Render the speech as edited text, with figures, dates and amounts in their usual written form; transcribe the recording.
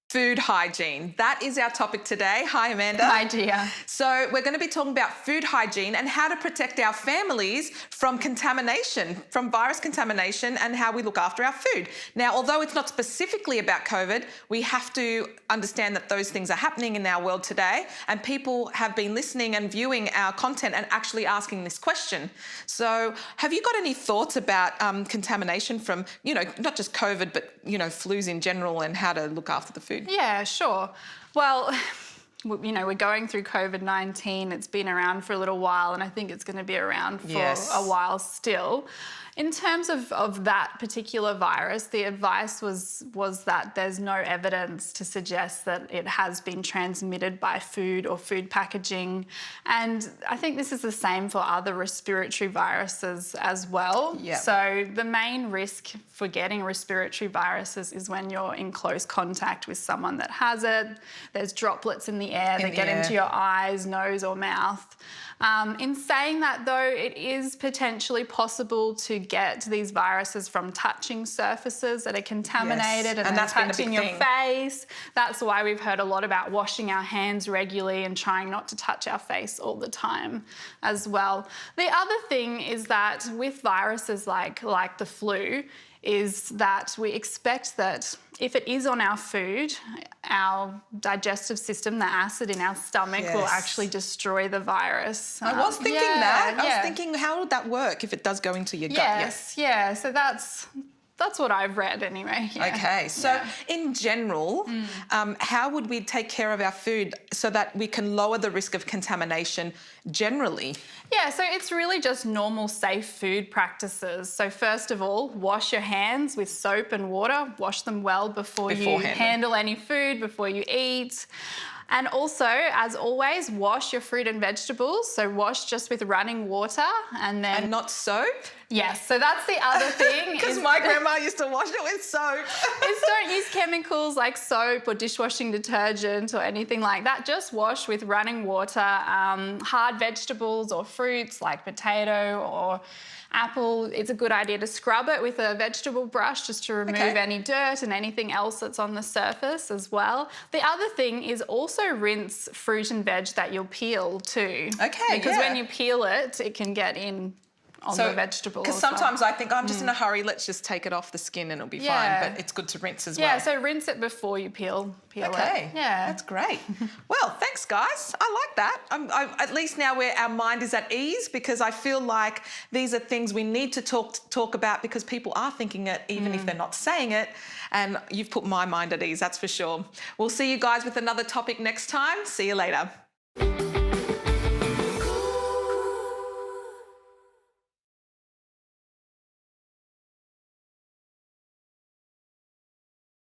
Food hygiene. That is our topic today. Hi, Amanda. Hi, Gia. So we're going to be talking about food hygiene and how to protect our families from contamination, from virus contamination, and how we look after our food. Now, although it's not specifically about COVID, we have to understand that those things are happening in our world today, and people have been listening and viewing our content and actually asking this question. So have you got any thoughts about contamination from, not just COVID, but, flus in general and how to look after the food? Yeah, sure. Well, we're going through COVID-19. It's been around for a little while, and I think it's going to be around for a while still. In terms of that particular virus, the advice was that there's no evidence to suggest that it has been transmitted by food or food packaging. And I think this is the same for other respiratory viruses as well. Yep. So the main risk for getting respiratory viruses is when you're in close contact with someone that has it. There's droplets in the air that get into your eyes, nose or mouth. In saying that, though, it is potentially possible to get these viruses from touching surfaces that are contaminated and then touching your face. That's why we've heard a lot about washing our hands regularly and trying not to touch our face all the time as well. The other thing is that with viruses like the flu, is that we expect that if it is on our food, our digestive system, the acid in our stomach will actually destroy the virus. I was thinking that. I was thinking, how would that work if it does go into your gut? Yes, yeah. So that's what I've read anyway. Yeah. Okay, so in general, how would we take care of our food so that we can lower the risk of contamination generally? Yeah, so it's really just normal safe food practices. So first of all, wash your hands with soap and water. Wash them well before you handle any food, before you eat. And also, as always, wash your fruit and vegetables. So wash just with running water and then... And not soap? Yes, so that's the other thing. Because my grandma used to wash it with soap. Don't use chemicals like soap or dishwashing detergent or anything like that. Just wash with running water. Hard vegetables or fruits like potato or apple, it's a good idea to scrub it with a vegetable brush just to remove any dirt and anything else that's on the surface as well. The other thing is also rinse fruit and veg that you'll peel too. Okay, because when you peel it, it can get in on the vegetable. Because sometimes I think, I'm just in a hurry, let's just take it off the skin and it'll be fine, but it's good to rinse as well. Yeah, so rinse it before you peel it. Okay, that's great. Well, thanks guys. I like that. At least now our mind is at ease, because I feel like these are things we need to talk about, because people are thinking it even if they're not saying it, and you've put my mind at ease, that's for sure. We'll see you guys with another topic next time. See you later.